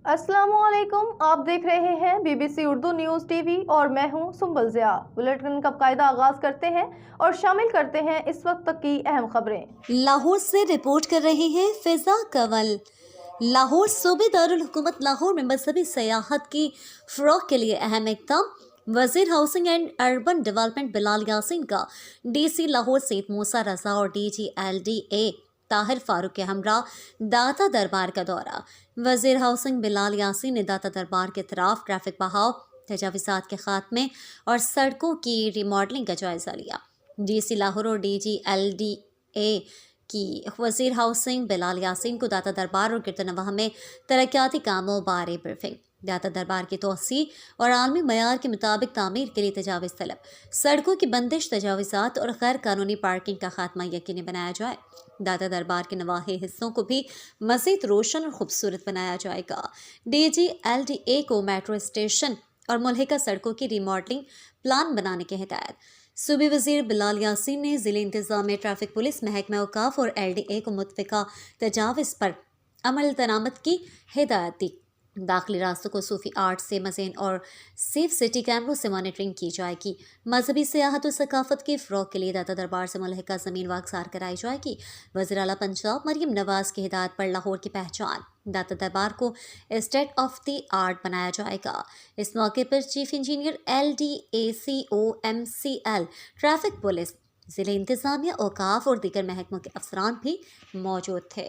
अस्सलामुअलैकुम, आप देख रहे हैं बीबीसी उर्दू न्यूज़ टीवी और मैं हूं सुंबल ज़िया। बुलेटिन का कायदा आगाज करते हैं और शामिल करते हैं इस वक्त तक की अहम खबरें। लाहौर से रिपोर्ट कर रही है फिजा कंवल। लाहौर सूबे दारुल हुकूमत लाहौर में मजहबी सयाहत की फ़रोग़ के लिए अहम इक़दाम। वज़ीर housing and urban development Bilal Yasin का DC लाहौर सैयद मूसा रज़ा और DG LDA ताहिर फारूक के हमरा दाता दरबार का दौरा। वज़ीर हाउसिंग बिलाल यासीन ने दाता दरबार के तरफ ट्रैफिक बहाव, तजावीज़ात के खात्मे और सड़कों की रीमॉडलिंग का जायज़ा लिया। DC लाहौर और DG LDA की वज़ीर हाउसिंग बिलाल यासीन को दाता दरबार और गिरदनवाह में तरक्याती कामों बारे ब्रीफिंग। दाता दरबार की तोसी और आलमी मयार के मुताबिक तामीर के लिए तजावीज़ तलब, सड़कों की बंदिश, तजावीज़ात और गैर कानूनी पार्किंग का खात्मा यकीनी बनाया जाए। दाता दरबार के नवाही हिस्सों को भी मज़ीद रोशन और खूबसूरत बनाया जाएगा। DG LDA को मेट्रो स्टेशन और मुल्हिका सड़कों की रीमॉडलिंग प्लान बनाने की हिदायत। सूबी वज़ीर बिलाल यासीन ने ज़िले इंतज़ामिया, ट्रैफिक पुलिस, महकमा औक़ाफ़ और LDA को मुतफ़िका तजावीज़ पर अमल दरामद की हिदायत दी। दाखिली रास्तों को सूफी आर्ट से मज़ीन और सेफ सिटी कैमरों से मॉनिटरिंग की जाएगी। मजहबी सियाहत और सकाफत के फ़रोग़ के लिए दाता दरबार से मुल्हिका ज़मीन वागसार कराई जाएगी। वज़ीर आला पंजाब मरियम नवाज़ की हिदायत पर लाहौर की पहचान दाता दरबार को स्टेट ऑफ द आर्ट बनाया जाएगा। इस मौके पर chief engineer LDACO traffic police, ज़िले इंतज़ामिया, औक़ाफ़ और दीगर महकमों के अफसरान भी मौजूद थे।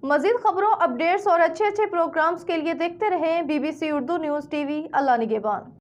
मज़ीद खबरों, अपडेट्स और अच्छे प्रोग्राम्स के लिए देखते रहें बीबीसी उर्दू न्यूज़ टीवी। अल्लाह निगहबान।